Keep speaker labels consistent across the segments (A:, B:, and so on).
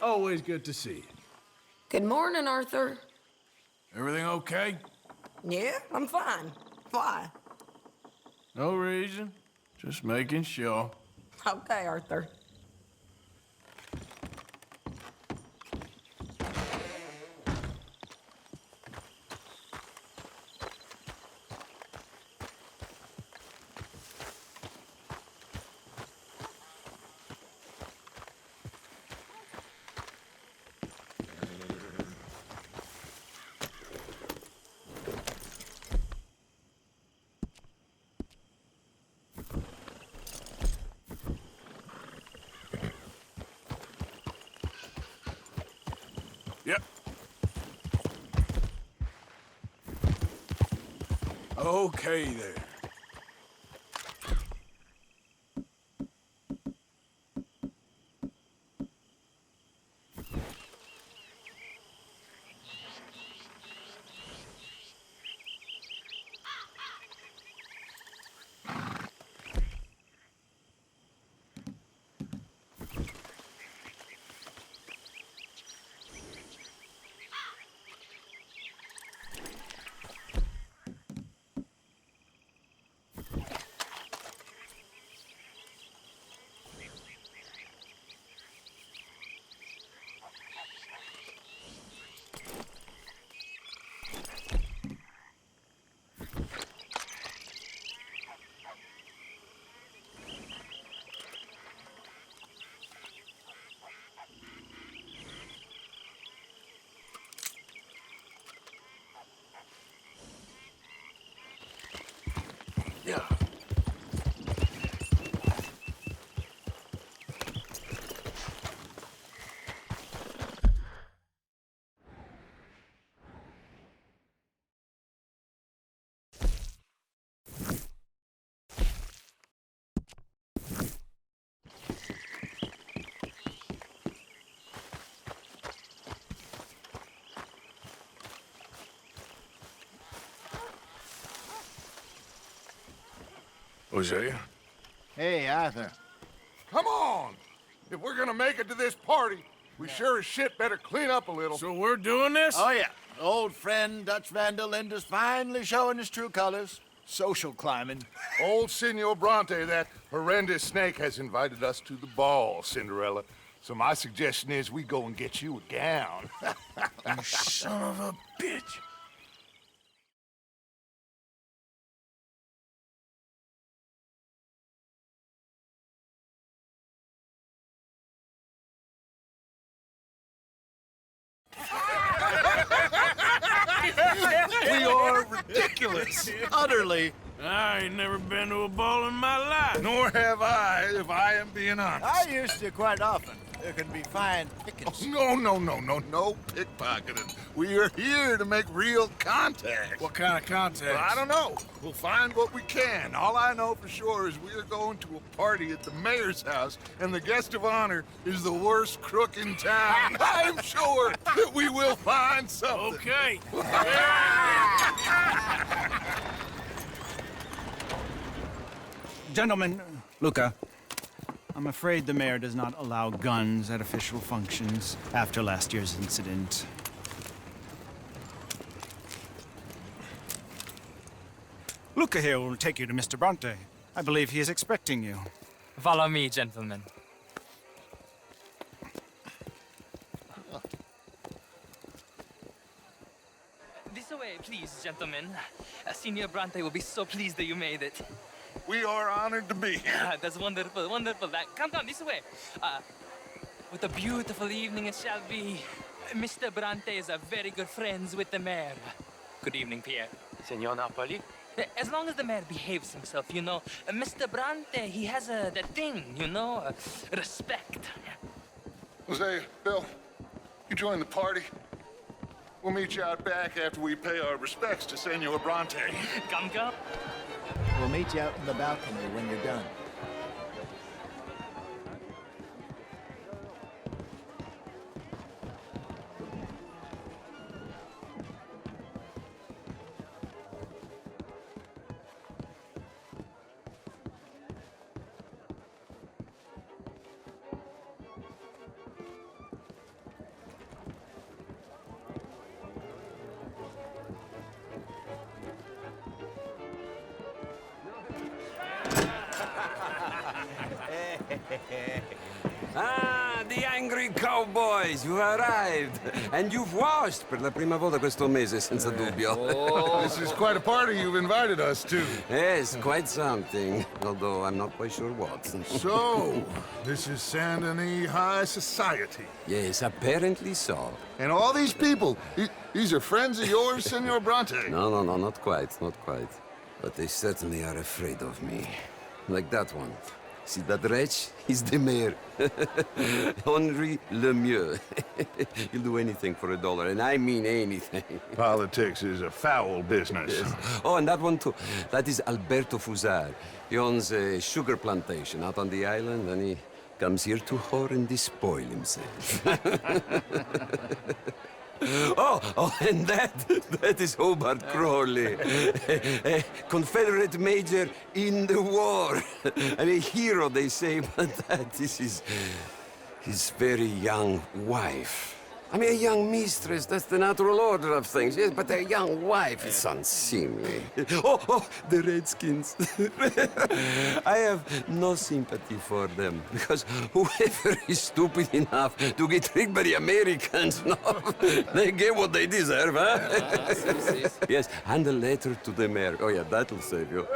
A: Always good to see you.
B: Good morning, Arthur.
A: Everything okay?
B: Yeah, I'm fine. Why?
A: No reason. Just making sure.
B: Okay, Arthur.
A: Yep. Okay there. Yeah. Hosea?
C: Hey, Arthur.
D: Come on! If we're gonna make it to this party, we sure as shit better clean up a little.
A: So we're doing this?
C: Oh, yeah. Old friend Dutch Van der Linde's finally showing his true colors. Social climbing.
D: Old Senor Bronte, that horrendous snake, has invited us to the ball, Cinderella. So my suggestion is we go and get you a gown.
A: You son of a bitch.
D: We are ridiculous.
C: Utterly.
A: I ain't never been to a ball in my life.
D: Nor have I, if I am being honest.
C: I used to quite often. There can be fine pickings.
D: No pickpocketing. We are here to make real contact.
A: What kind of contact?
D: Well, I don't know. We'll find what we can. All I know for sure is we are going to a party at the mayor's house, and the guest of honor is the worst crook in town. I'm sure that we will find something.
A: Okay.
E: Gentlemen, Luca, I'm afraid the mayor does not allow guns at official functions after last year's incident. Luca here will take you to Mr. Bronte. I believe he is expecting you.
F: Follow me, gentlemen. This way, please, gentlemen. Senior Bronte will be so pleased that you made it.
D: We are honored to be here.
F: That's wonderful, wonderful. Come this way. What a beautiful evening it shall be. Mr. Bronte is very good friends with the mayor. Good evening, Pierre.
G: Signor Napoli?
F: As long as the mayor behaves himself, you know. Mr. Bronte, he has that thing, you know, respect.
D: Hosea, Bill, you join the party. We'll meet you out back after we pay our respects to Senor Bronte.
F: Come.
C: We'll meet you out in the balcony when you're done.
G: Ah, the angry cowboys, you've arrived. And you've washed per la prima volta questo mese, senza dubbio.
D: This is quite a party you've invited us to.
G: Yes, quite something. Although I'm not quite sure what.
D: So, this is Saint Denis High Society.
G: Yes, apparently so.
D: And all these people, these are friends of yours, Senor Bronte?
G: No, not quite, not quite. But they certainly are afraid of me. Like that one. See that wretch? He's the mayor. Henri Lemieux. He'll do anything for $1, and I mean anything.
D: Politics is a foul business.
G: Yes. Oh, and that one too. That is Alberto Fusar. He owns a sugar plantation out on the island, and he comes here to whore and despoil himself. Oh, and that is Hobart Crawley, a Confederate major in the war. I mean, a hero, they say, but that is his very young wife. I mean, a young mistress, that's the natural order of things, yes, but a young wife is unseemly. Oh, the Redskins. I have no sympathy for them, because whoever is stupid enough to get tricked by the Americans, no, they get what they deserve, huh? Yes, and a letter to the mayor. Oh, yeah, that'll save you.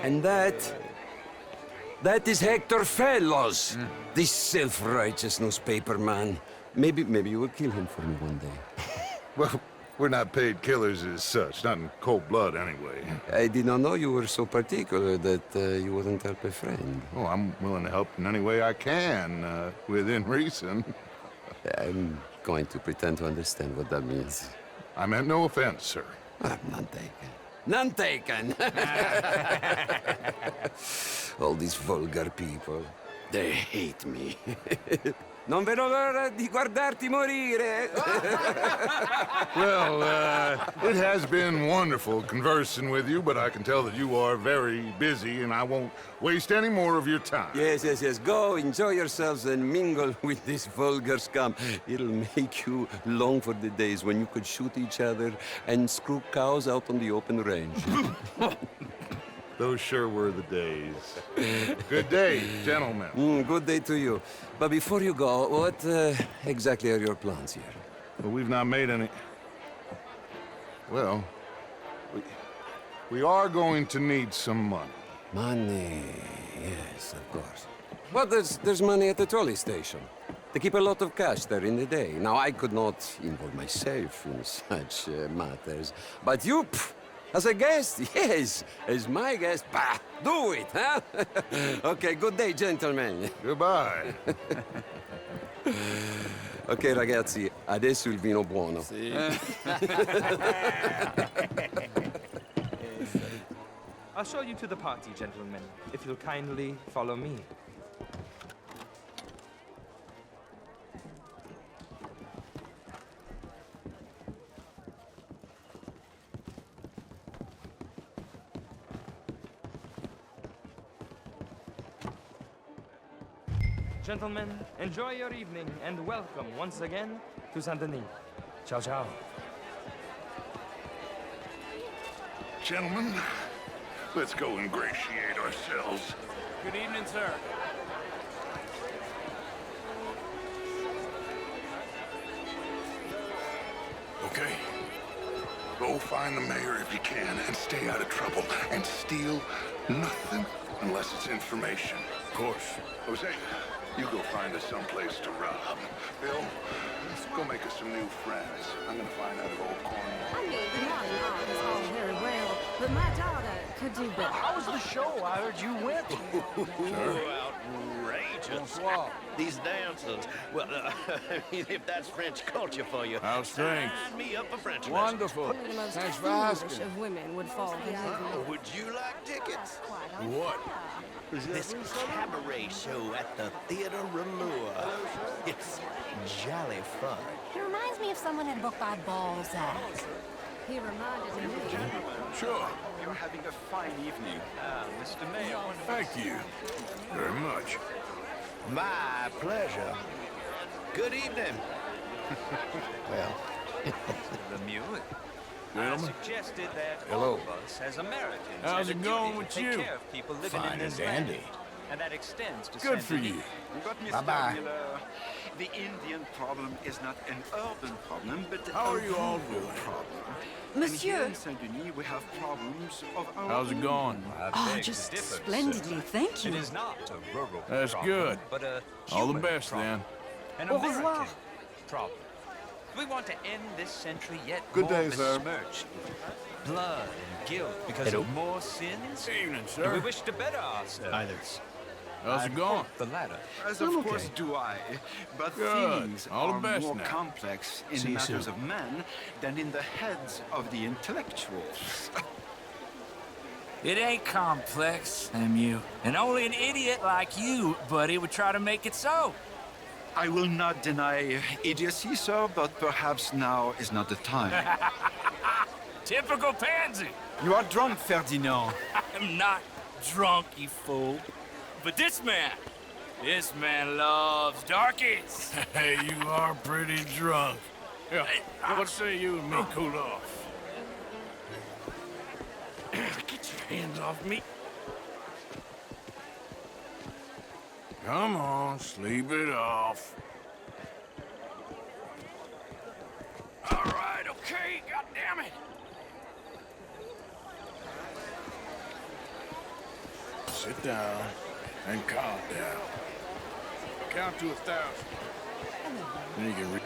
G: And that is Hector Fellows, this self-righteous newspaper man. Maybe you will kill him for me one day.
D: Well, we're not paid killers as such, not in cold blood anyway.
G: I did not know you were so particular that you wouldn't help a friend.
D: Oh, I'm willing to help in any way I can, within reason.
G: I'm going to pretend to understand what that means.
D: I meant no offense, sir.
G: None taken. None taken! All these vulgar people, they hate me. Non vedo l'ora di guardarti morire.
D: Well, it has been wonderful conversing with you, but I can tell that you are very busy, and I won't waste any more of your time.
G: Yes. Go, enjoy yourselves, and mingle with this vulgar scum. It'll make you long for the days when you could shoot each other and screw cows out on the open range.
D: Those sure were the days. Good day, gentlemen.
G: Good day to you. But before you go, what exactly are your plans here?
D: Well, we've not made any... Well, we are going to need some money.
G: Money, yes, of course. Well, there's money at the trolley station. They keep a lot of cash there in the day. Now, I could not involve myself in such matters. But you, as a guest, yes, as my guest, bah, do it, huh? Okay, good day, gentlemen.
D: Goodbye.
G: Ok, ragazzi, adesso il vino buono.
H: Sì.
I: I'll show you to the party, gentlemen, if you'll kindly follow me. Gentlemen, enjoy your evening and welcome once again to Saint Denis. Ciao, ciao.
D: Gentlemen, let's go ingratiate ourselves.
A: Good evening, sir.
D: Okay. Go find the mayor if you can and stay out of trouble. And steal nothing unless it's information.
A: Of course.
D: Jose, you go find us someplace to rob. Bill, let's go make us some new friends. I'm gonna find out if old Cornwall.
J: I mean, the money is all very well, but my daughter could do better.
C: How was the show? I heard you went.
K: Outrageous. These dancers. Well, if that's French culture for you.
A: How's things?
K: Sign me up for French
A: Wonderful.
J: Only the most
A: Thanks for
J: foolish
A: asking.
J: of women would fall for his
K: lessons. Would you like tickets?
A: What?
K: This cabaret show at the Theatre Ramur. It's jolly fun.
L: He reminds me of someone in a book by Balzac.
J: He reminded me.
A: Sure.
H: You're having a fine evening.
I: Mr. Mayor.
A: Thank you very much.
K: My pleasure. Good evening. Well,
H: Lemieux,
A: Gentlemen.
I: Suggested that
A: Hello.
I: all of us as Americans
A: How's
I: have
A: it
I: a
A: going
I: duty
A: with
I: to take
A: you?
I: care of people living
C: Fine
I: in
C: and
I: this land.
C: dandy.
I: And that extends to
A: Good for
I: Saint-Denis.
A: you.
H: But Mr.
C: Bye-bye.
H: Miller, the Indian problem is not an urban problem, but
A: How
H: a
A: are you all
H: rural
A: doing?
H: problem.
J: Monsieur.
H: And here in Saint-Denis, we have problems of our
A: How's it
H: own.
A: going?
J: Oh, just splendidly, thank you.
I: It is not a rural
A: That's
I: problem,
A: good.
I: but a
A: All the
I: human
A: best,
I: problem.
A: then.
I: An
J: Au revoir.
I: American problem. We want to end this century yet
D: Good
I: more
D: day, sir.
I: besmirched with blood and guilt because of more sins.
A: Evening,
I: Do we
A: sir.
I: wish to better ourselves?
E: Either.
A: How's it going?
I: The latter.
H: As of course do I, but
A: Good.
H: things
A: All the
H: are
A: best
H: more
A: now.
H: complex in
E: See you
H: matters
E: soon.
H: of man than in the heads of the intellectuals.
M: It ain't complex, MU. And only an idiot like you, buddy, would try to make it so.
H: I will not deny idiocy, sir, but perhaps now is not the time.
M: Typical pansy.
H: You are drunk, Ferdinand.
M: I'm not drunk, you fool. But this man loves darkies.
A: Hey, you are pretty drunk. Yeah, what say you and me cool off?
M: Get your hands off me.
A: Come on, sleep it off.
M: All right, okay, goddammit.
A: Sit down and calm down. Count to 1,000. Then you can read.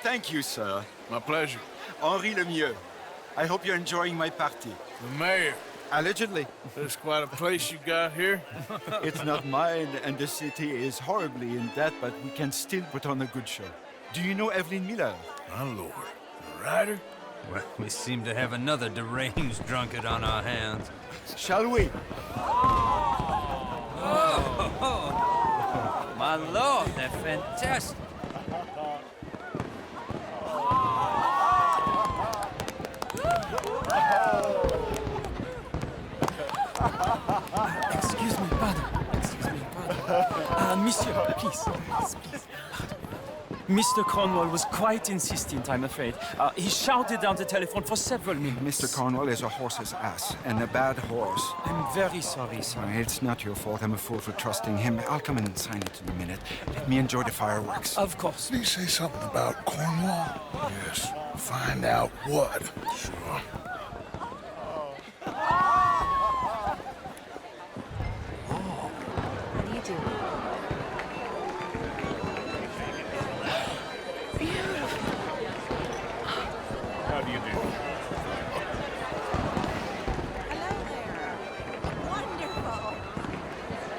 H: Thank you, sir.
A: My pleasure.
H: Henri Lemieux. I hope you're enjoying my party.
A: The mayor.
H: Allegedly.
A: There's quite a place you got here.
H: It's not mine, and the city is horribly in debt, but we can still put on a good show. Do you know Evelyn Miller?
A: My lord. The writer?
M: Well, we seem to have another deranged drunkard on our hands.
H: Shall we?
M: My lord, they're fantastic.
F: Excuse me, pardon. Excuse me, pardon. Monsieur, please. Please. Mr. Cornwall was quite insistent, I'm afraid. He shouted down the telephone for several minutes.
H: Mr. Cornwall is a horse's ass, and a bad horse.
F: I'm very sorry, sir.
H: It's not your fault. I'm a fool for trusting him. I'll come in and sign it in a minute. Let me enjoy the fireworks.
F: Of course.
D: Did he say something about Cornwall?
A: Yes.
D: Find out what.
A: Sure.
J: How do you do?
A: How do you do?
J: Hello there. Wonderful.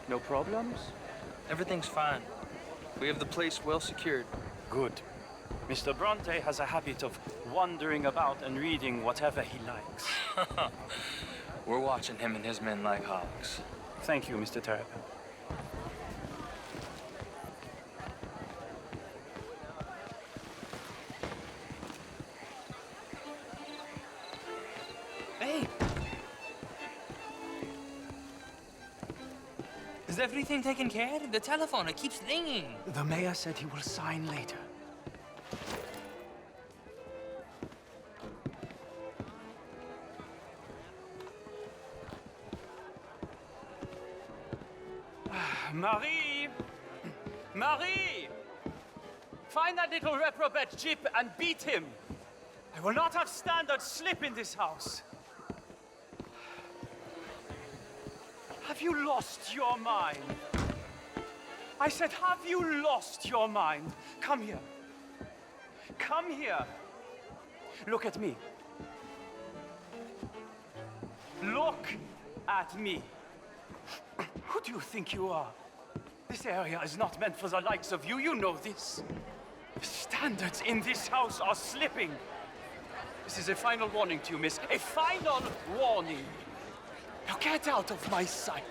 I: No problems? Everything's fine. We have the place well secured.
F: Good. Mr. Bronte has a habit of wandering about and reading whatever he likes.
I: We're watching him and his men like hawks.
F: Thank you, Mr. Terrapin.
I: Hey! Is everything taken care of? The telephone, it keeps ringing.
F: The mayor said he will sign later. Marie! Marie! Find that little reprobate Jip and beat him. I will not have standard slip in this house. Have you lost your mind? I said, have you lost your mind? Come here. Come here. Look at me. Look at me. Who do you think you are? This area is not meant for the likes of you. You know this. The standards in this house are slipping. This is a final warning to you, miss. A final warning. Now get out of my sight.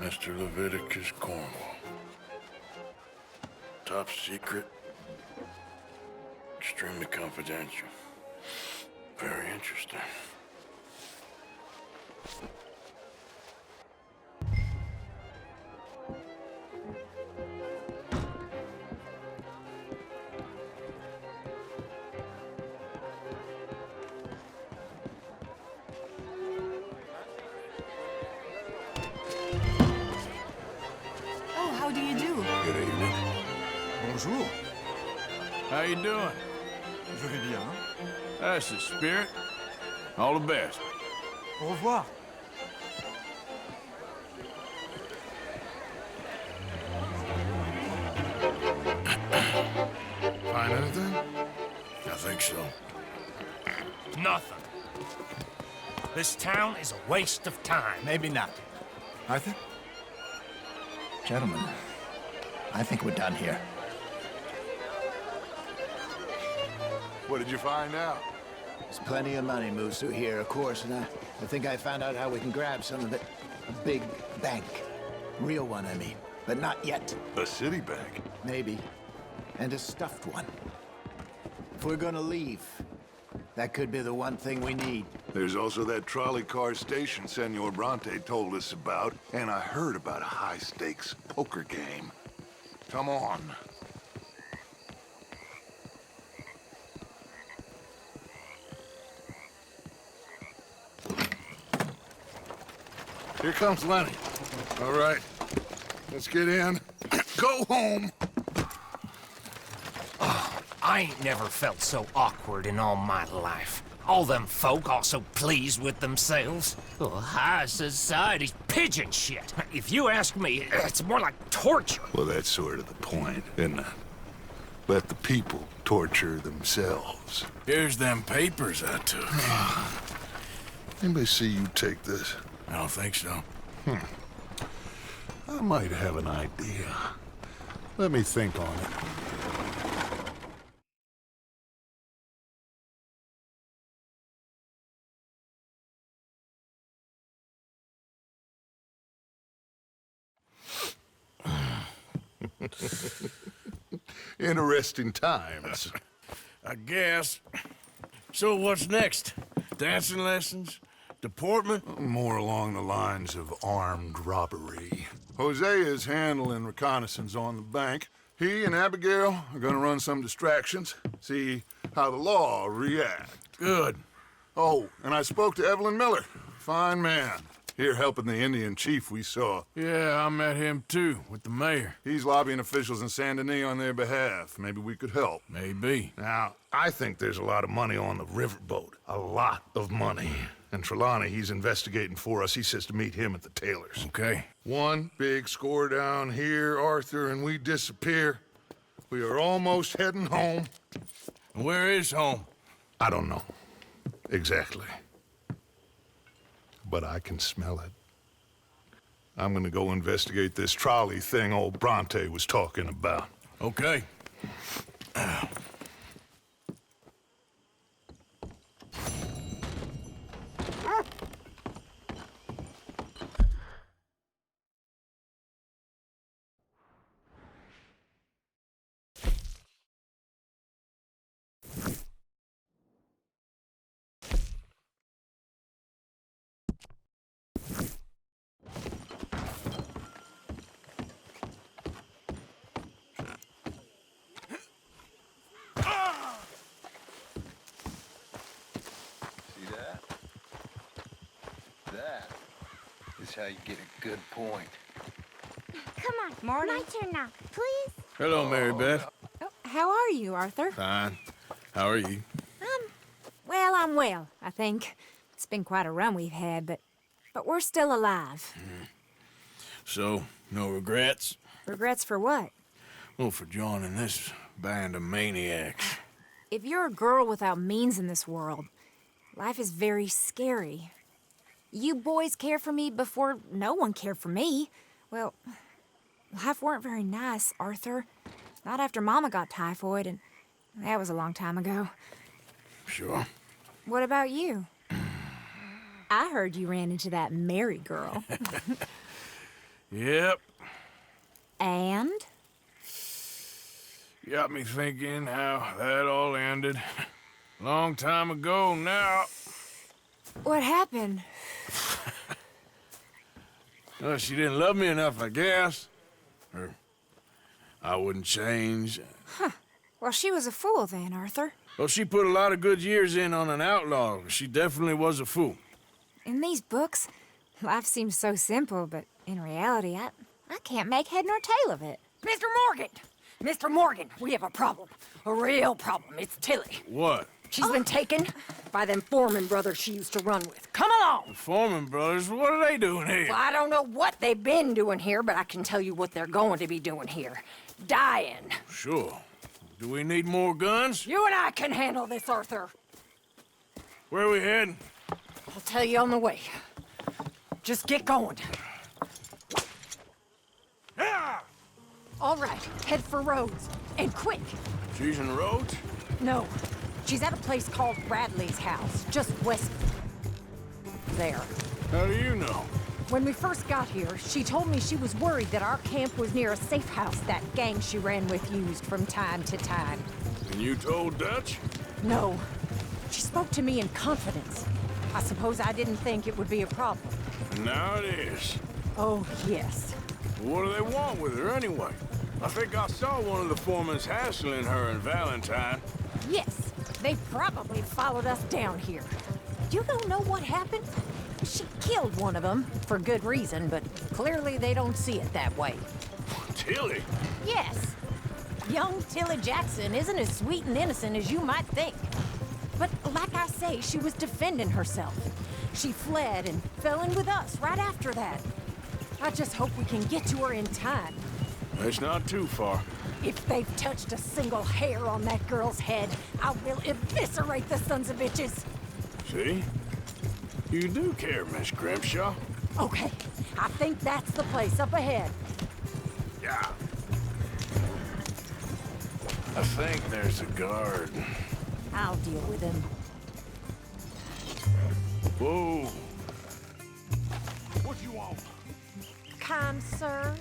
A: Mr. Leviticus Cornwall. Top secret. Extremely confidential. Very interesting.
J: Oh, how do you do?
A: Good evening.
H: Bonjour.
A: How you doing?
H: Je vais bien.
A: That's the spirit. All the best.
H: Au revoir.
A: Find anything? I think so.
K: Nothing. This town is a waste of time.
C: Maybe not.
H: Arthur?
C: Gentlemen, I think we're done here.
D: What did you find out?
C: There's plenty of money moves through here, of course, and I think I found out how we can grab some of it. A big bank. Real one, I mean. But not yet.
D: A city bank.
C: Maybe. And a stuffed one. If we're gonna leave, that could be the one thing we need.
D: There's also that trolley car station Senor Bronte told us about, and I heard about a high-stakes poker game. Come on. Here comes Lenny. All right, let's get in. Go home.
K: I ain't never felt so awkward in all my life. All them folk all so pleased with themselves. Oh, high society's pigeon shit. If you ask me, it's more like torture.
D: Well, that's sort of the point, isn't it? Let the people torture themselves.
A: Here's them papers I took.
D: Anybody see you take this?
A: I don't think so.
D: I might have an idea. Let me think on it. Interesting times.
A: I guess. So what's next? Dancing lessons? Deportment?
D: More along the lines of armed robbery. Hosea is handling reconnaissance on the bank. He and Abigail are gonna run some distractions, see how the law react.
A: Good.
D: Oh, and I spoke to Evelyn Miller. Fine man. Here helping the Indian chief we saw.
A: Yeah, I met him too, with the mayor.
D: He's lobbying officials in Saint Denis on their behalf. Maybe we could help.
A: Maybe.
D: Now, I think there's a lot of money on the riverboat. A lot of money. And Trelawney, he's investigating for us. He says to meet him at the Taylor's.
A: Okay.
D: One big score down here, Arthur, and we disappear. We are almost heading home.
A: Where is home?
D: I don't know. Exactly. But I can smell it. I'm gonna go investigate this trolley thing old Bronte was talking about.
A: Okay.
N: is how you get a good point.
J: Come on, my turn now, please.
A: Hello, Mary Beth.
J: Oh, how are you, Arthur?
A: Fine. How are you?
J: Well, I'm well, I think. It's been quite a run we've had, but we're still alive.
A: So, no regrets?
J: Regrets for what?
A: Well, for joining this band of maniacs.
J: If you're a girl without means in this world, life is very scary. You boys cared for me before no one cared for me. Well, life weren't very nice, Arthur. Not after Mama got typhoid, and that was a long time ago.
A: Sure.
J: What about you? I heard you ran into that Mary girl.
A: Yep.
J: And?
A: Got me thinking how that all ended. Long time ago now.
J: What happened?
A: Well, she didn't love me enough, I guess. Or I wouldn't change.
J: Huh. Well, she was a fool then, Arthur.
A: Well, she put a lot of good years in on an outlaw. She definitely was a fool.
J: In these books, life seems so simple, but in reality, I can't make head nor tail of it.
B: Mr. Morgan! Mr. Morgan, we have a problem. A real problem. It's Tilly.
A: What?
B: She's been taken by them Foreman brothers she used to run with. Come along!
A: The Foreman brothers? What are they doing here?
B: Well, I don't know what they've been doing here, but I can tell you what they're going to be doing here. Dying.
A: Sure. Do we need more guns?
B: You and I can handle this, Arthur.
A: Where are we heading?
B: I'll tell you on the way. Just get going. All right, head for Rhodes. And quick.
A: She's in Rhodes?
B: No. She's at a place called Radley's house, just west there.
A: How do you know?
B: When we first got here, she told me she was worried that our camp was near a safe house that gang she ran with used from time to time.
A: And you told Dutch?
B: No. She spoke to me in confidence. I suppose I didn't think it would be a problem.
A: And now it is.
B: Oh, yes.
A: What do they want with her anyway? I think I saw one of the foremans hassling her and Valentine.
B: Yes. They probably followed us down here. You don't know what happened? She killed one of them, for good reason, but clearly they don't see it that way.
A: Tilly?
B: Yes. Young Tilly Jackson isn't as sweet and innocent as you might think. But like I say, she was defending herself. She fled and fell in with us right after that. I just hope we can get to her in time.
A: It's not too far.
B: If they've touched a single hair on that girl's head, I will eviscerate the sons of bitches.
A: See? You do care, Miss Grimshaw.
B: Okay, I think that's the place up ahead.
A: Yeah. I think there's a guard.
B: I'll deal with him.
A: Whoa. What you want?
O: Kind sir,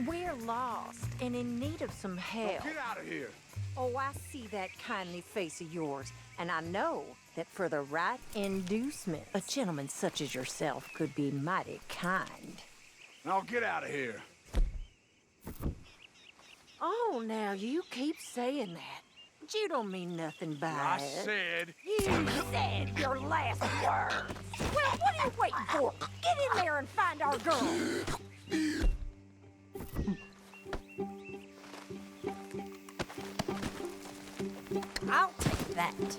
O: we're lost and in need of some help.
A: Get out of here.
O: Oh, I see that kindly face of yours, and I know that for the right inducement, a gentleman such as yourself could be mighty kind.
A: Now get out of here.
O: Oh, now you keep saying that. But you don't mean nothing by
A: I
O: it.
A: said...
O: You said your last words. Well, what are you waiting for? Get in there and find our girl.
B: I'll take that.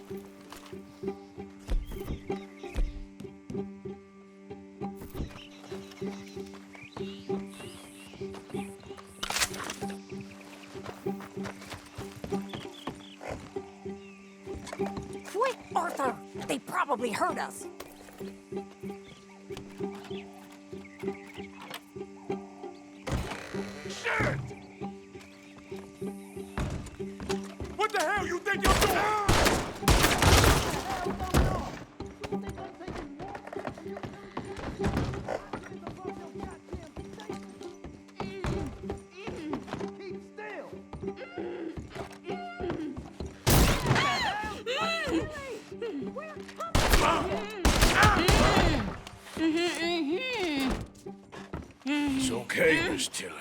B: Quick, Arthur! They probably heard us.
A: Shit! What the hell you think you're doing? It's okay, Miss Tilly.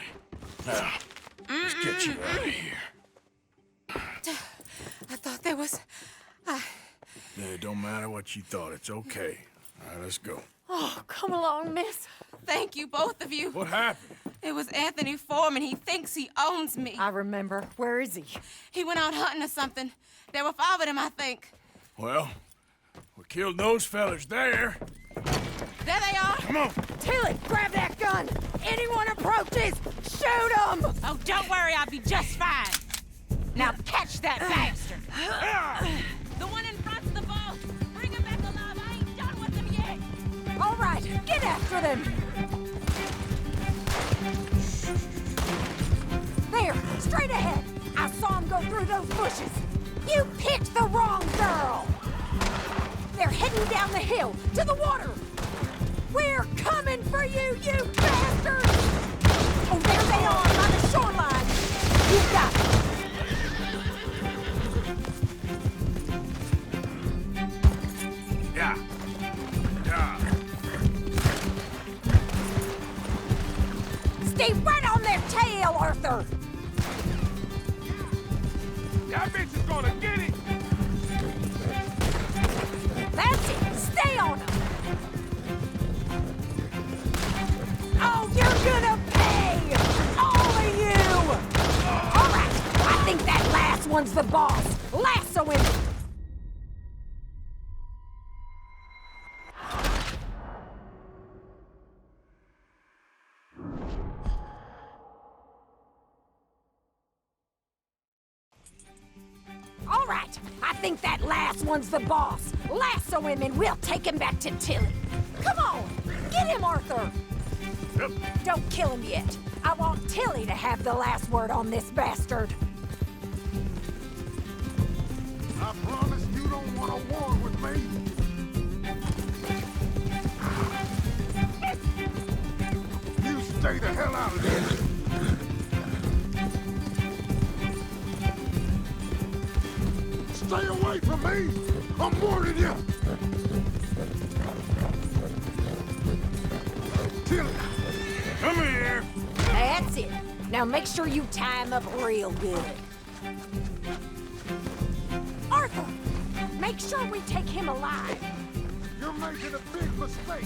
A: Now, let's get you out of here.
B: I thought there was...
A: It don't matter what you thought. It's okay. All right, let's go.
B: Oh, come along, miss.
P: Thank you, both of you.
A: What happened?
P: It was Anthony Foreman. He thinks he owns me.
B: I remember. Where is he?
P: He went out hunting or something. There were 5 of them, I think.
A: Well, we killed those fellas there.
P: There they are.
A: Come on.
B: Tilly, grab that gun. Anyone approaches, shoot them.
P: Oh, don't worry. I'll be just fine. Now catch that bastard. The one in front's the boss. Bring him back alive. I ain't done with them yet.
B: All right, get after them. There, straight ahead. I saw him go through those bushes. You picked the wrong girl. They're heading down the hill to the water. We're coming for you, you bastards! Oh, there they are by the shoreline. You got it.
A: Yeah. Yeah.
B: Stay right on their tail, Arthur.
A: That bitch is gonna get it.
B: That's it. Stay on them. Oh, you're gonna pay! All of you! All right, I think that last one's the boss. Lasso him. All right, I think that last one's the boss. Lasso him and we'll take him back to Tilly. Come on, get him, Arthur.
A: Yep.
B: Don't kill him yet. I want Tilly to have the last word on this bastard.
D: I promise you don't want a war with me. You stay the hell out of this. Stay away from me! I'm warning you! Tilly!
A: Come here!
B: That's it. Now make sure you tie him up real good. Arthur! Make sure we take him alive.
D: You're making a big mistake!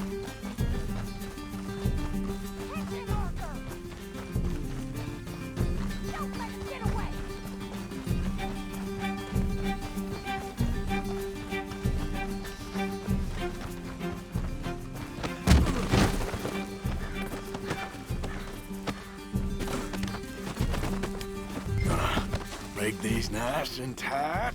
B: Catch him, Arthur! Don't let him get away!
A: Make these nice and tight.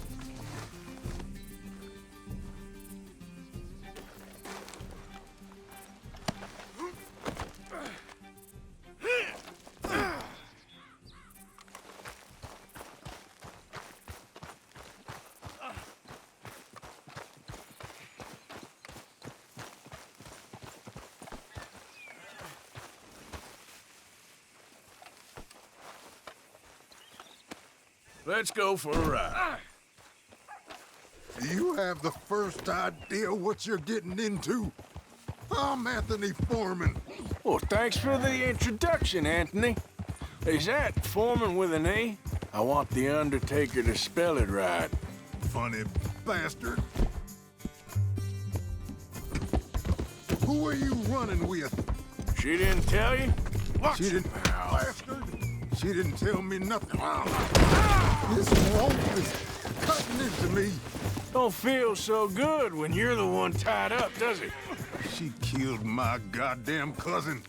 A: Let's go for a ride.
D: Do you have the first idea what you're getting into? I'm Anthony Foreman.
A: Well, thanks for the introduction, Anthony. Is that Foreman with an A? I want the Undertaker to spell it right.
D: Funny bastard. Who are you running with?
A: She didn't tell you? Watch
D: She didn't,
A: your mouth.
D: bastard. She didn't tell me nothing. This rope is cutting into me.
A: Don't feel so good when you're the one tied up, does it?
D: She killed my goddamn cousin.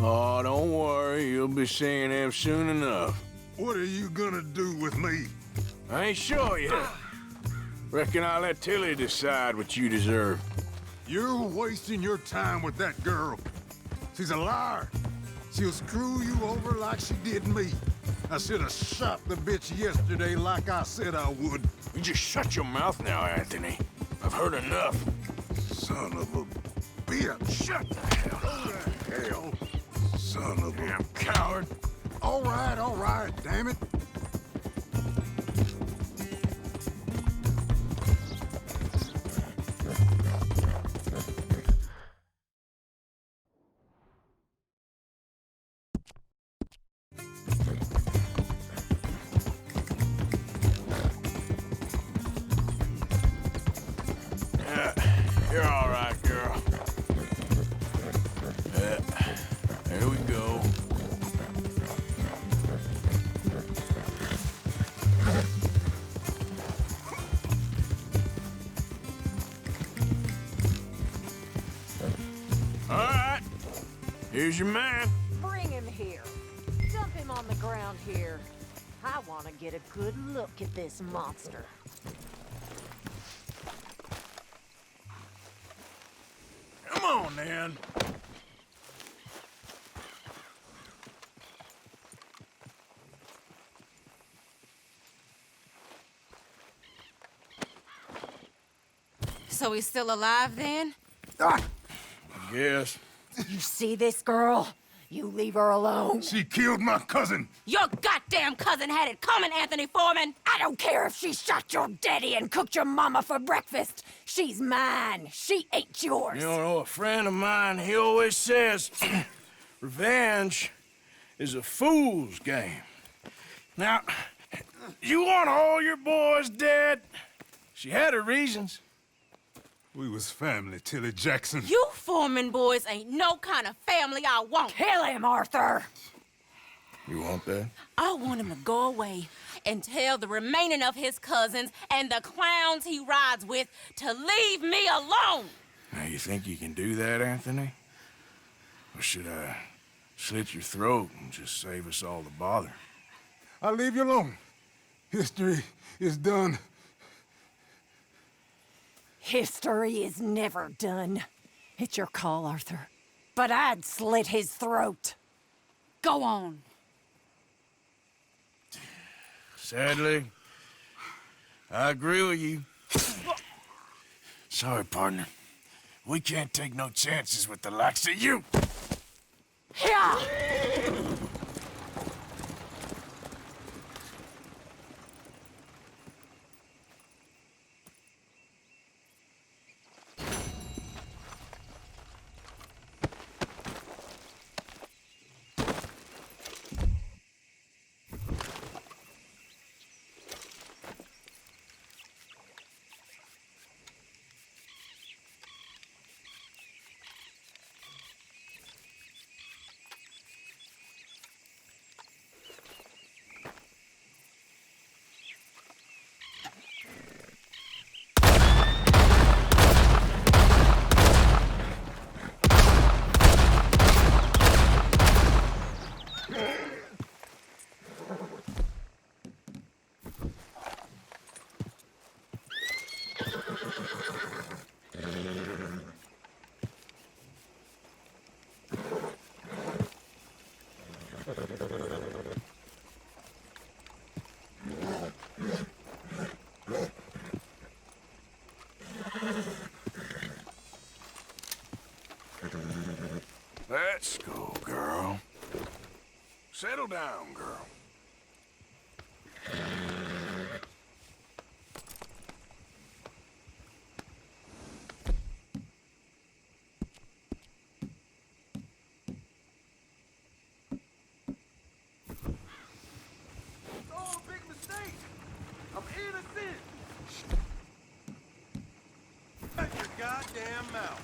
A: Oh, don't worry. You'll be seeing him soon enough.
D: What are you gonna do with me?
A: I ain't sure yet. Reckon I'll let Tilly decide what you deserve.
D: You're wasting your time with that girl. She's a liar. She'll screw you over like she did me. I should have shot the bitch yesterday like I said I would.
A: You just shut your mouth now, Anthony. I've heard enough.
D: Son of a bitch.
A: Shut the hell up.
D: Who the hell? Son of a...
A: Damn coward.
D: All right, damn it.
A: You're all right, girl. Here's your man.
O: Bring him here. Dump him on the ground here. I want to get a good look at this monster.
A: Come on, then.
P: So he's still alive then?
A: I guess.
O: You see this girl? You leave her alone.
A: She killed my cousin.
P: Your goddamn cousin had it coming, Anthony Foreman!
O: I don't care if she shot your daddy and cooked your mama for breakfast. She's mine. She ate yours.
A: You know, a friend of mine, he always says, revenge is a fool's game. Now, you want all your boys dead? She had her reasons.
D: We was family, Tilly Jackson.
P: You Foreman boys ain't no kind of family I want.
O: Kill him, Arthur!
A: You want that?
P: I want him to go away and tell the remaining of his cousins and the clowns he rides with to leave me alone.
A: Now, you think you can do that, Anthony? Or should I slit your throat and just save us all the bother?
D: I'll leave you alone. History is done.
O: History is never done. It's your call, Arthur. But I'd slit his throat.
P: Go on.
A: Sadly, I agree with you. Sorry, partner. We can't take no chances with the likes of you.
O: Yeah!
A: Let's go, girl. Settle down, girl.
D: Oh, big mistake! I'm innocent! Shut your goddamn mouth!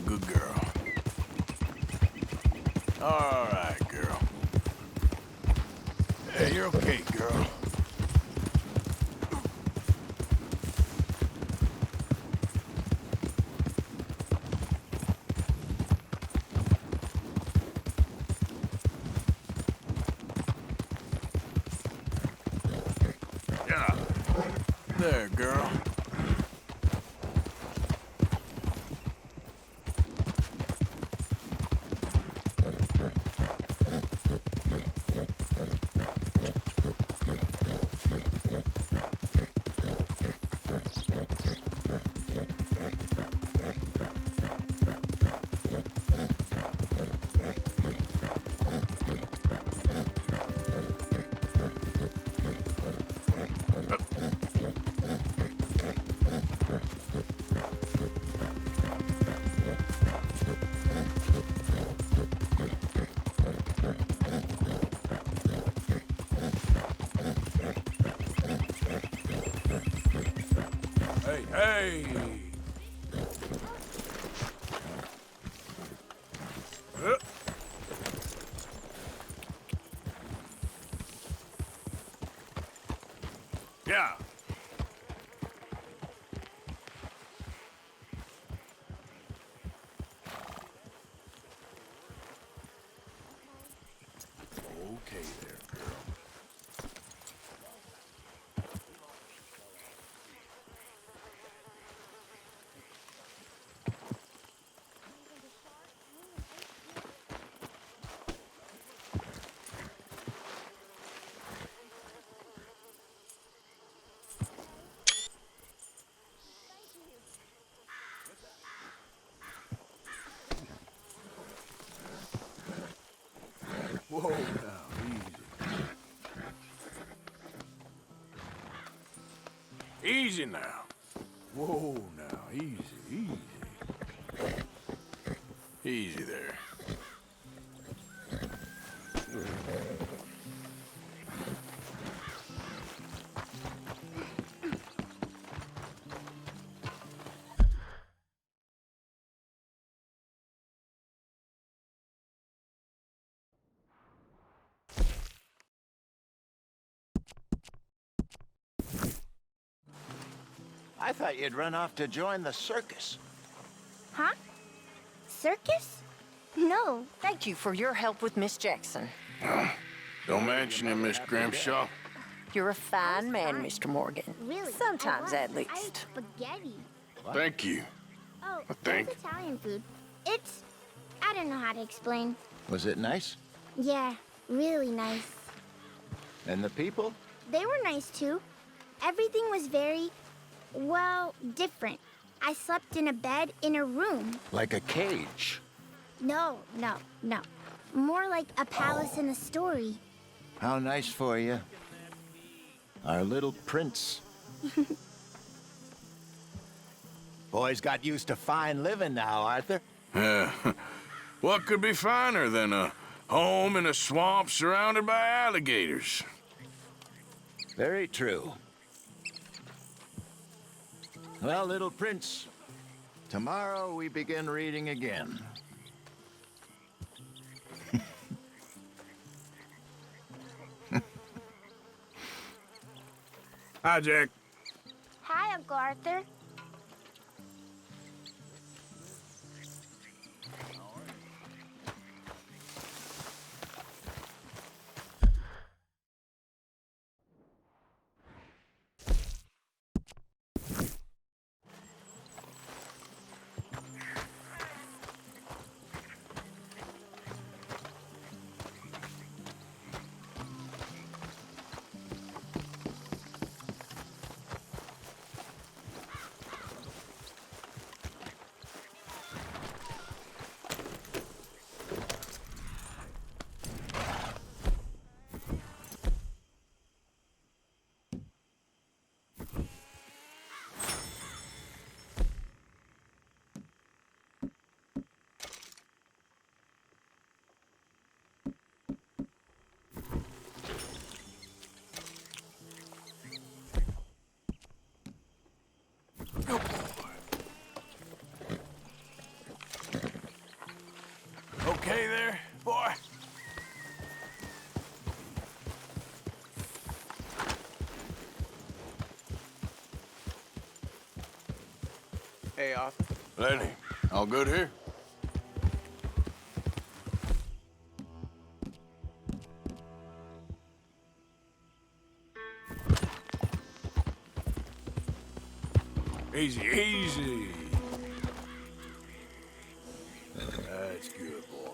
A: Good girl. All right, girl. Hey, you're okay, girl. Yeah. There, girl. Hey! Yeah. Okay there, girl. Whoa, now, easy. Easy now. Whoa, now, easy, easy. Easy there.
C: I thought you'd run off to join the circus.
O: Huh? Circus? No. Thank you for your help with Miss Jackson.
A: Don't mention it, Miss Grimshaw.
O: You're a fine man, Mr. Morgan.
L: Really?
O: Sometimes,
L: I
O: at
L: was. I ate
O: least.
L: spaghetti.
A: Thank you.
L: Oh,
A: I think.
L: it's Italian food. It's... I don't know how to explain.
C: Was it nice?
L: Yeah, really nice.
C: And the people?
L: They were nice, too. Everything was very, well, different. I slept in a bed in a room.
C: Like a cage.
L: No. More like a palace in a story.
C: How nice for you. Our little prince. Boys got used to fine living now, Arthur.
A: Yeah. What could be finer than a home in a swamp surrounded by alligators?
C: Very true. Well, little prince, tomorrow we begin reading again.
A: Hi, Jack.
L: Hi, Uncle Arthur.
A: Okay there, boy?
Q: Hey, Arthur.
A: Lenny, all good here? Easy, easy. That's good, boy.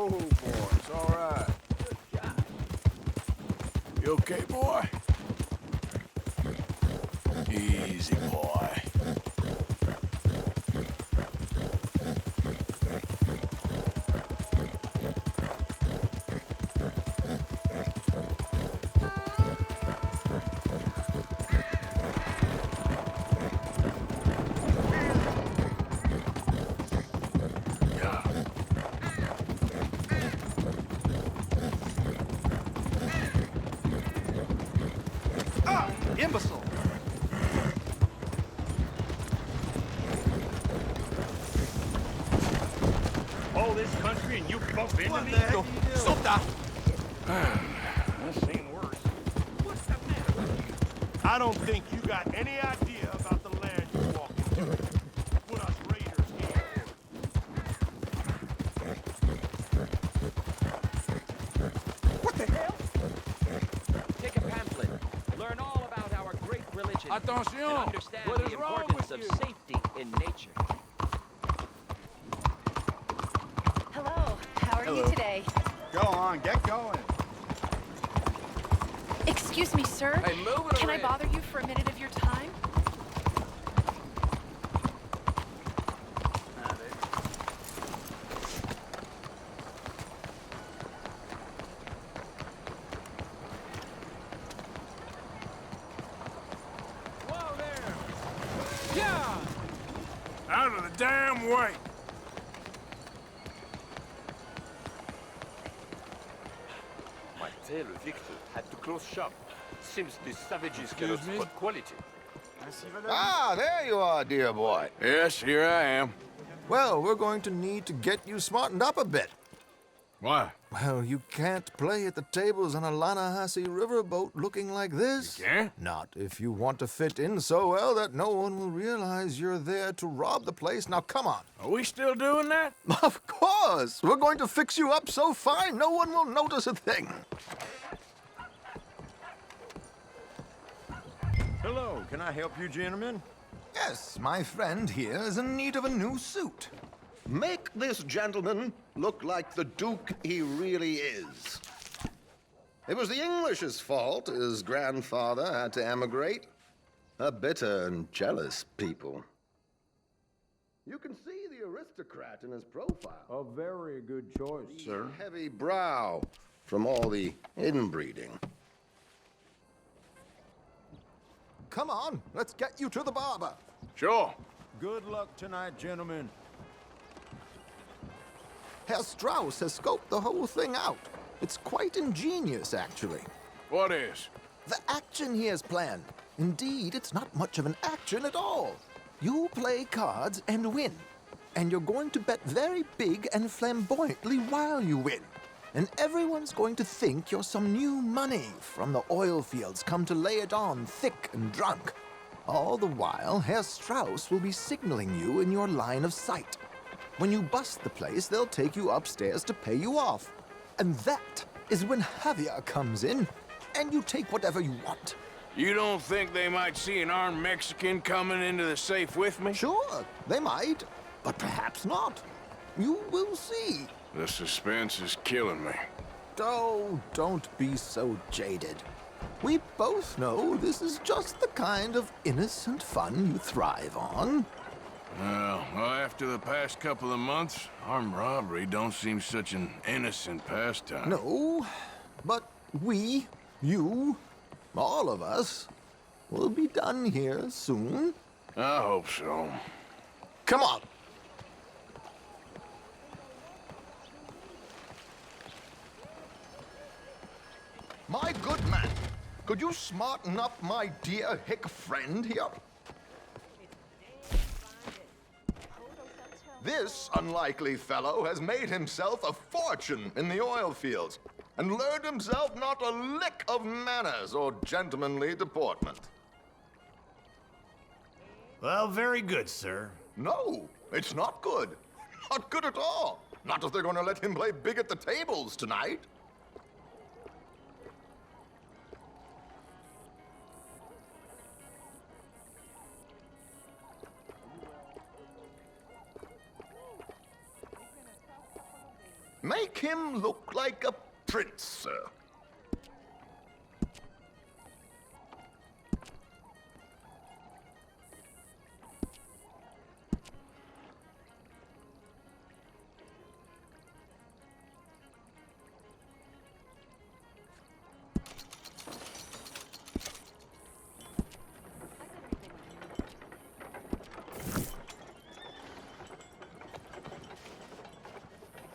A: Oh, boy, it's all right. You okay, boy? Easy, boy.
F: Imbecile!
R: All this country and you bump into me?
F: No, stop that!
R: That's seen worse. What's the matter with you? I don't think you got any idea about the land you're walking to. Put us raiders here.
F: What the hell?
S: Take a pamphlet. Learn all about our great religion.
A: Attention!
S: And understand
A: What
S: the
A: is wrong
S: importance
A: with
S: of
A: you?
S: safety in nature.
T: Hello, how are you today?
H: Go on, get going.
T: Excuse me, sir.
M: Hey, move it
T: Can I
M: around.
T: bother you for a minute of your time?
A: Whoa there! Yeah! Out of the damn way!
R: My tale, Victor, had to close shop. Seems the savages cannot
A: me?
R: spot quality.
C: Ah, there you are, dear boy.
A: Yes, here I am.
C: Well, we're going to need to get you smartened up a bit.
A: Why?
C: Well, you can't play at the tables on a Lannahechee riverboat looking like this.
A: You can't?
C: Not if you want to fit in so well that no one will realize you're there to rob the place. Now, come on.
A: Are we still doing that?
C: Of course! We're going to fix you up so fine no one will notice a thing.
H: Hello, can I help you, gentlemen?
C: Yes, my friend here is in need of a new suit.
U: Make this gentleman look like the Duke he really is. It was the English's fault his grandfather had to emigrate. A bitter and jealous people. You can see the aristocrat in his profile.
A: A very good choice, sir.
U: Heavy brow from all the inbreeding.
C: Come on, let's get you to the barber.
A: Sure.
H: Good luck tonight, gentlemen.
C: Herr Strauss has scoped the whole thing out. It's quite ingenious, actually.
A: What is?
C: The action he has planned. Indeed, it's not much of an action at all. You play cards and win. And you're going to bet very big and flamboyantly while you win. And everyone's going to think you're some new money from the oil fields come to lay it on thick and drunk. All the while, Herr Strauss will be signaling you in your line of sight. When you bust the place, they'll take you upstairs to pay you off. And that is when Javier comes in, and you take whatever you want.
A: You don't think they might see an armed Mexican coming into the safe with me?
C: Sure, they might, but perhaps not. You will see.
A: The suspense is killing me.
C: Oh, don't be so jaded. We both know this is just the kind of innocent fun you thrive on.
A: Well, after the past couple of months, armed robbery don't seem such an innocent pastime.
C: No, but we, you, all of us, will be done here soon.
A: I hope so.
C: Come on. My good man, could you smarten up my dear hick friend here? This unlikely fellow has made himself a fortune in the oil fields and learned himself not a lick of manners or gentlemanly deportment.
K: Well, very good, sir.
C: No, it's not good. Not good at all. Not if they're going to let him play big at the tables tonight.
U: Make him look like a prince, sir.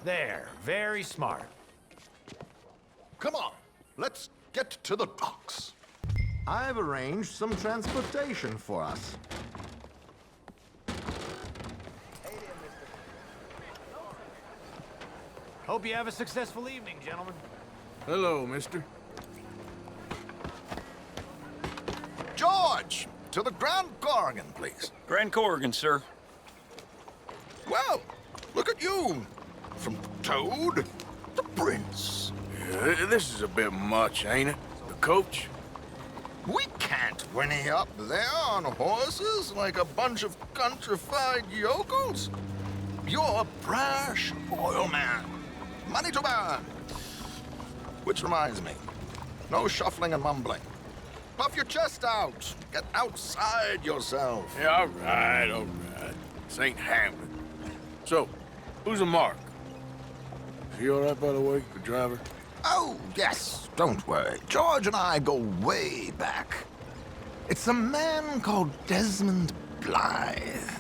G: There, very smart.
U: Come on, let's get to the docks. I've arranged some transportation for us.
G: Hope you have a successful evening, gentlemen.
A: Hello, mister.
U: George, to the Grand Corrigan, please.
M: Grand Corrigan, sir.
U: Well, look at you. From Toad to Prince.
A: Yeah, this is a bit much, ain't it? The coach?
U: We can't whinny up there on horses like a bunch of countrified yokels. You're a brash oil man. Money to burn. Which reminds me, no shuffling and mumbling. Puff your chest out. Get outside yourself.
A: Yeah, all right, all right. This ain't Hamlet. So, who's a mark? Is he all right, by the way, the driver?
U: Oh, yes. Don't worry. George and I go way back. It's a man called Desmond Blythe.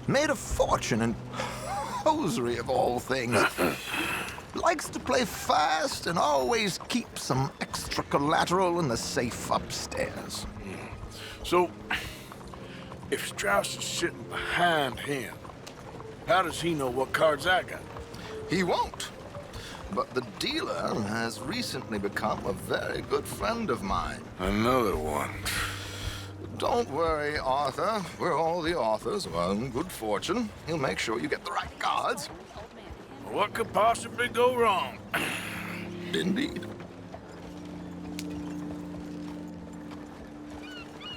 U: Made a fortune in hosiery of all things. Likes to play fast and always keep some extra collateral in the safe upstairs.
A: So, if Strauss is sitting behind him, how does he know what cards I got?
U: He won't. But the dealer has recently become a very good friend of mine.
A: Another one.
U: Don't worry, Arthur. We're all the authors of our good fortune. He'll make sure you get the right cards.
A: What could possibly go wrong?
U: Indeed.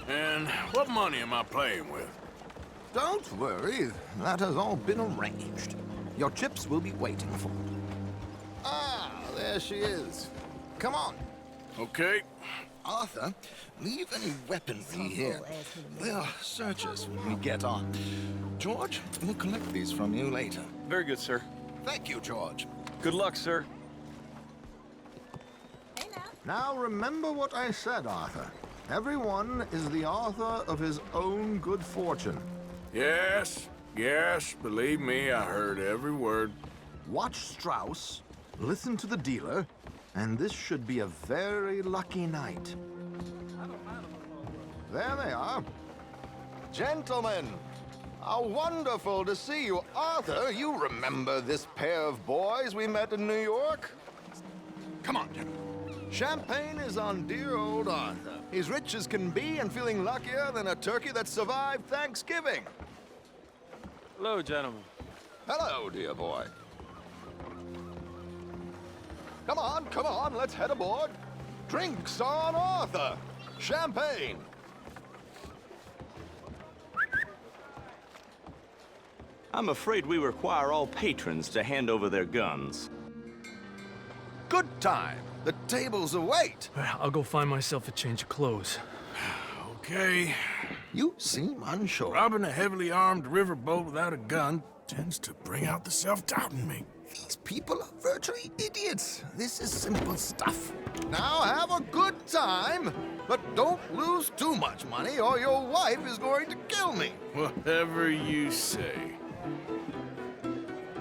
A: And what money am I playing with?
U: Don't worry. That has all been arranged. Your chips will be waiting for you. Ah, there she is. Come on.
A: Okay.
U: Arthur, leave any weaponry here. They'll search us when we get on. George, we'll collect these from you later.
M: Very good, sir.
U: Thank you, George.
M: Good luck, sir.
U: Now remember what I said, Arthur. Everyone is the author of his own good fortune.
A: Yes, yes, believe me, I heard every word.
U: Watch Strauss, listen to the dealer, and this should be a very lucky night. There they are. Gentlemen, how wonderful to see you. Arthur, you remember this pair of boys we met in New York? Come on, gentlemen. Champagne is on dear old Arthur. He's rich as can be and feeling luckier than a turkey that survived Thanksgiving.
M: Hello, gentlemen.
U: Hello, dear boy. Come on, let's head aboard. Drinks on Arthur. Champagne.
V: I'm afraid we require all patrons to hand over their guns.
U: Good time. The tables await.
W: I'll go find myself a change of clothes.
A: Okay.
U: You seem unsure.
A: Robbing a heavily armed riverboat without a gun tends to bring out the self-doubt in me.
U: These people are virtually idiots. This is simple stuff. Now have a good time, but don't lose too much money or your wife is going to kill me.
A: Whatever you say.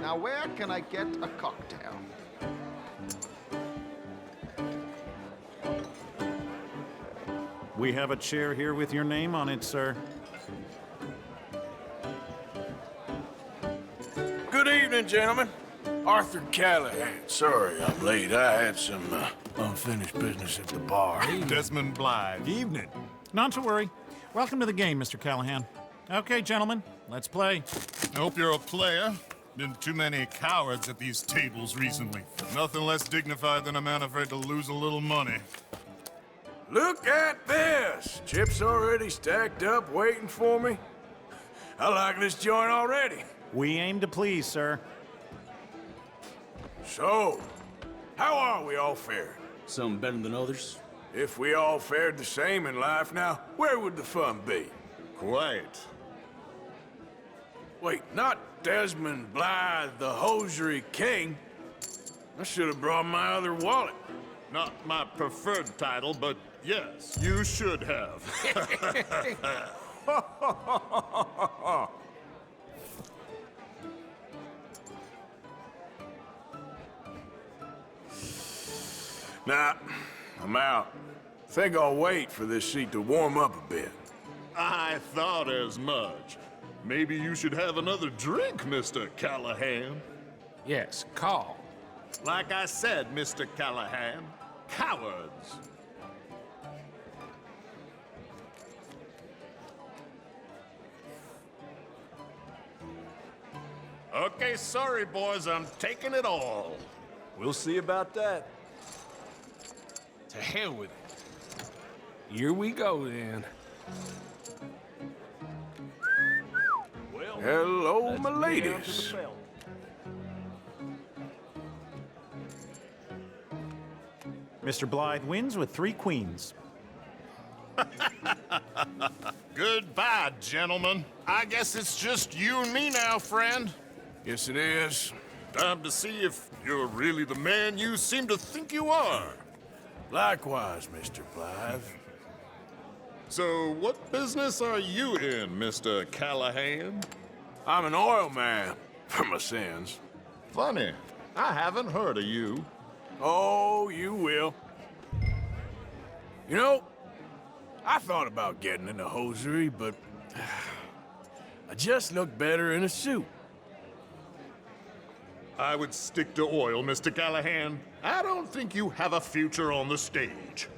U: Now where can I get a cocktail?
X: We have a chair here with your name on it, sir.
A: Good evening, gentlemen. Arthur Callahan. Sorry I'm late. I had some unfinished business at the bar.
R: Desmond Blythe.
X: Evening. Not to worry. Welcome to the game, Mr. Callahan. Okay, gentlemen, let's play.
R: I hope you're a player. Been too many cowards at these tables recently. Nothing less dignified than a man afraid to lose a little money.
A: Look at this! Chips already stacked up, waiting for me. I like this joint already.
X: We aim to please, sir.
A: So, how are we all faring?
E: Some better than others.
A: If we all fared the same in life now, where would the fun be?
R: Quiet.
A: Wait, not Desmond Blythe, the hosiery king. I should have brought my other wallet.
R: Not my preferred title, but yes, you should have.
A: Nah, I'm out. Think I'll wait for this seat to warm up a bit.
R: I thought as much. Maybe you should have another drink, Mr. Callahan.
E: Yes, call.
R: Like I said, Mr. Callahan, cowards. Okay, sorry, boys, I'm taking it all.
E: We'll see about that. To hell with it. Here we go, then.
R: Well,
A: hello, my ladies.
X: Mr. Blythe wins with 3 queens.
R: Goodbye, gentlemen. I guess it's just you and me now, friend.
A: Yes, it is.
R: Time to see if you're really the man you seem to think you are.
A: Likewise, Mr. Blythe.
R: So, what business are you in, Mr. Callahan?
A: I'm an oil man, for my sins.
R: Funny, I haven't heard of you.
A: Oh, you will. You know, I thought about getting into hosiery, but I just look better in a suit.
R: I would stick to oil, Mr. Callahan. I don't think you have a future on the stage.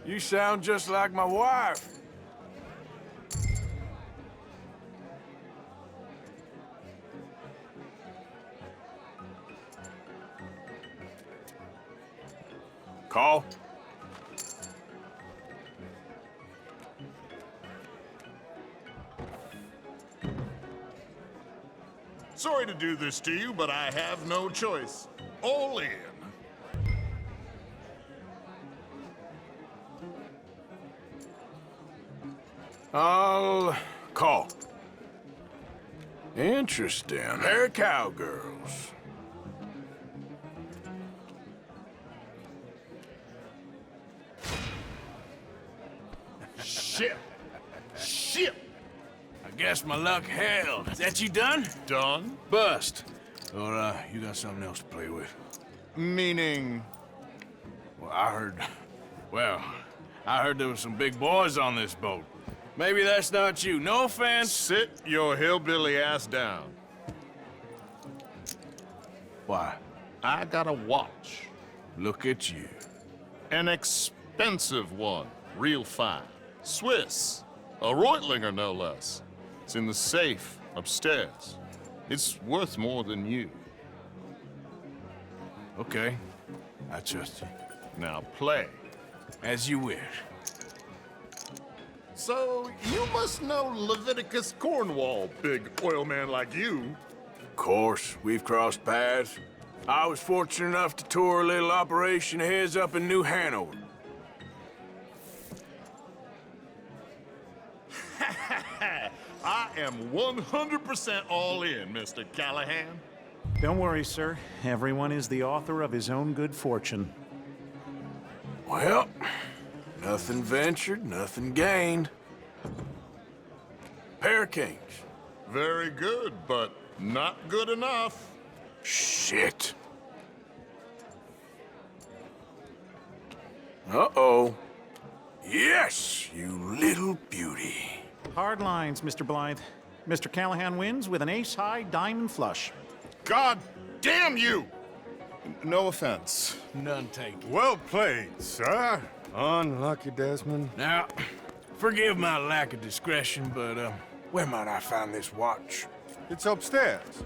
A: You sound just like my wife. Call.
R: Sorry to do this to you, but I have no choice. All in.
A: I'll call. Interesting. They're cowgirls.
R: Shit. Shit.
A: I guess my luck held. Is that you done?
R: Done?
A: Bust. Or, you got something else to play with?
R: Meaning?
A: Well, I heard there was some big boys on this boat. Maybe that's not you. No offense.
R: Sit your hillbilly ass down.
A: Why?
R: I got a watch.
A: Look at you.
R: An expensive one. Real fine. Swiss. A Reutlinger, no less. It's in the safe upstairs. It's worth more than you.
A: Okay. I trust you.
R: Now play.
A: As you wish.
R: So, you must know Leviticus Cornwall, big oil man like you.
A: Of course, we've crossed paths. I was fortunate enough to tour a little operation of his up in New Hanover.
R: I am 100% all in, Mr. Callahan.
X: Don't worry, sir. Everyone is the author of his own good fortune.
A: Well, nothing ventured, nothing gained. Pair kings.
R: Very good, but not good enough.
A: Shit. Uh-oh. Yes, you little beauty.
X: Hard lines, Mr. Blythe. Mr. Callahan wins with an ace-high diamond flush.
R: God damn you! No offense.
A: None taken.
D: Well played, sir. Unlucky, Desmond.
A: Now, forgive my lack of discretion, but, where might I find this watch?
D: It's upstairs.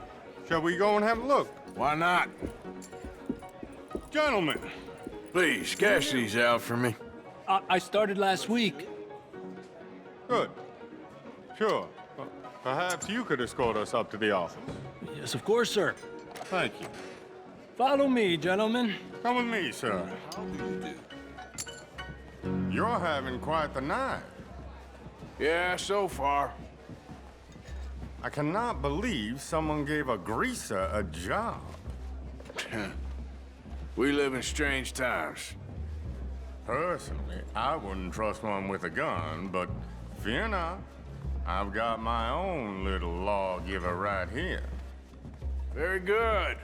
D: Shall we go and have a look?
A: Why not?
D: Gentlemen.
A: Please, cash these out for me.
E: I started last week.
D: Good. Sure. Perhaps you could escort us up to the office.
E: Yes, of course, sir.
D: Thank you.
W: Follow me, gentlemen.
B: Come with me, sir.
D: How do you do?
B: You're having quite the night.
A: Yeah, so far.
B: I cannot believe someone gave a greaser a job.
A: We live in strange times.
B: Personally, I wouldn't trust one with a gun, but fear not. I've got my own little lawgiver right here.
A: Very good.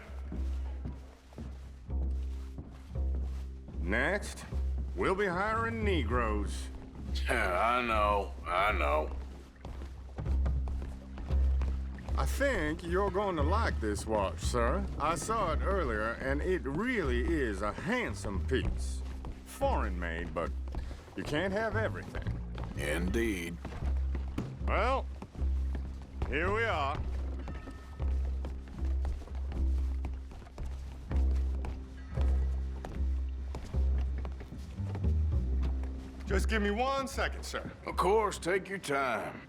B: Next, we'll be hiring Negroes.
A: I know.
B: I think you're going to like this watch, sir. I saw it earlier, and it really is a handsome piece. Foreign made, but you can't have everything.
A: Indeed.
B: Well, here we are. Just give me 1 second, sir.
A: Of course, take your time.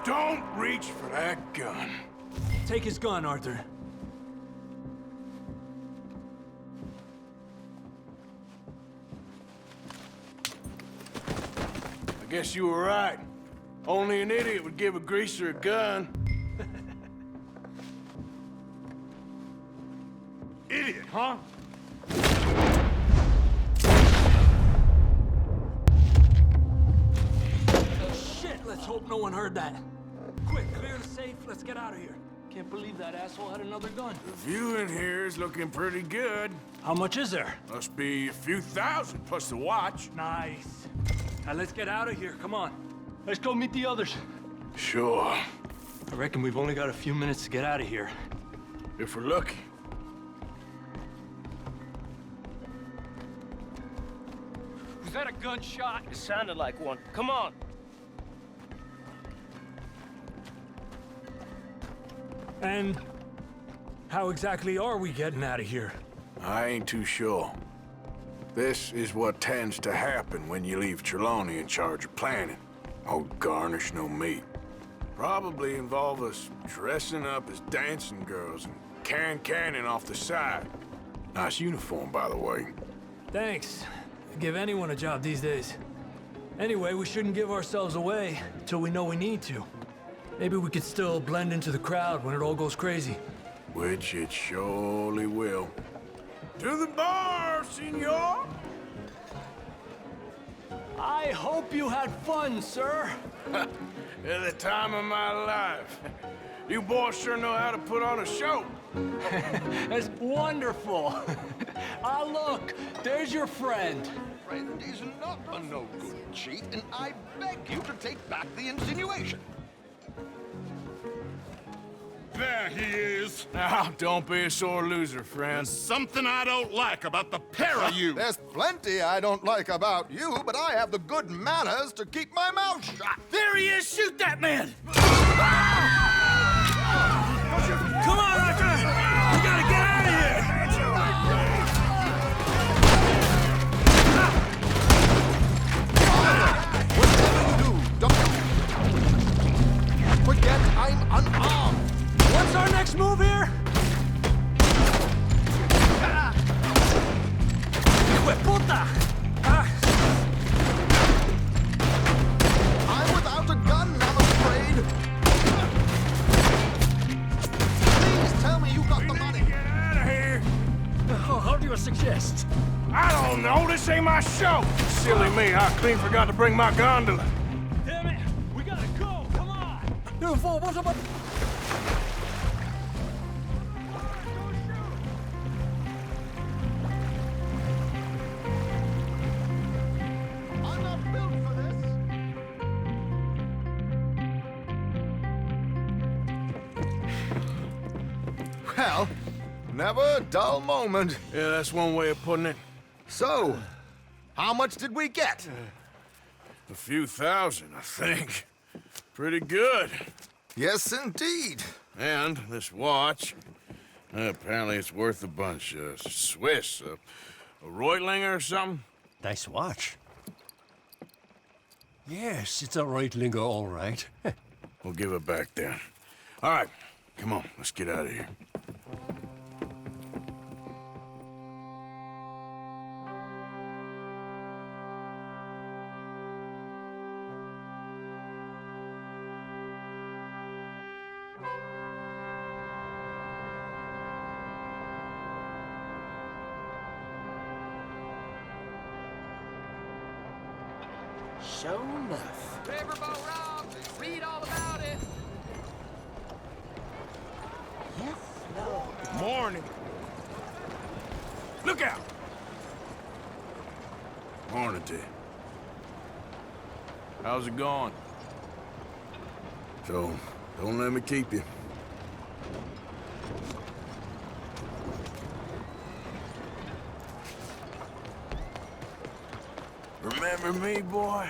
A: Don't reach for that gun.
W: Take his gun, Arthur.
A: I guess you were right. Only an idiot would give a greaser a gun.
B: Idiot, huh?
W: Shit, let's hope no one heard that. Quick, clear the safe, let's get out of here. Can't believe that asshole had another gun.
A: The view in here is looking pretty good.
W: How much is there?
A: Must be a few thousand plus the watch.
W: Nice. Now let's get out of here, come on. Let's go meet the others.
A: Sure.
W: I reckon we've only got a few minutes to get out of here.
A: If we're lucky.
F: Was that a gunshot?
S: It sounded like one. Come on.
W: And how exactly are we getting out of here?
A: I ain't too sure. This is what tends to happen when you leave Trelawney in charge of planning. Oh, garnish no meat. Probably involve us dressing up as dancing girls and canning off the side. Nice uniform, by the way.
W: Thanks. Give anyone a job these days. Anyway, we shouldn't give ourselves away until we know we need to. Maybe we could still blend into the crowd when it all goes crazy.
A: Which it surely will. To the bar, senor!
W: I hope you had fun, sir.
A: At the time of my life. You boys sure know how to put on a show.
W: That's wonderful. Ah, look, there's your friend.
U: Friend is not a no-good cheat, and I beg you to take back the insinuation.
R: There he is.
A: Now, don't be a sore loser, friend.
R: There's something I don't like about the pair of you.
U: There's plenty I don't like about you, but I have the good manners to keep my mouth shut.
K: There he is! Shoot that man!
W: Come on, Arthur! We gotta get out of here!
C: Whatever you do, don't forget I'm unarmed.
W: What's our next move here? Puta!
C: I'm without a gun, I'm afraid. Please tell me you got the money.
A: Get out of here!
W: How do you suggest?
A: I don't know, this ain't my show! Silly me, I clean forgot to bring my gondola.
W: Damn it! We gotta go! Come on! What's up?
C: I'm not built for this. Well, never a dull moment.
A: Yeah, that's one way of putting it.
C: So, how much did we get?
A: A few thousand, I think. Pretty good.
C: Yes, indeed.
A: And this watch, apparently it's worth a bunch. Swiss, a Reutlinger or something?
I: Nice watch. Yes, it's a Reutlinger, all right.
A: We'll give it back then. All right, come on, let's get out of here.
S: Sure enough. Riverboat Rob, read all about it. Yes, Lord.
R: Morning.
A: Look out! Morning to you. How's it going? So, don't let me keep you. Remember me, boy?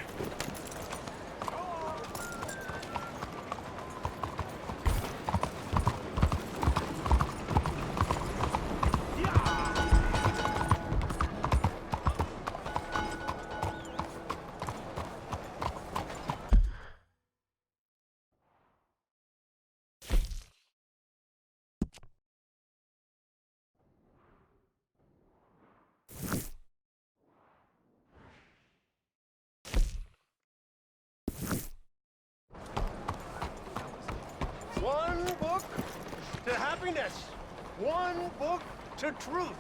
R: One book to happiness. One book to truth.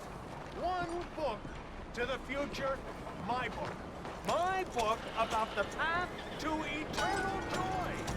R: One book to the future. My book. My book about the path to eternal joy.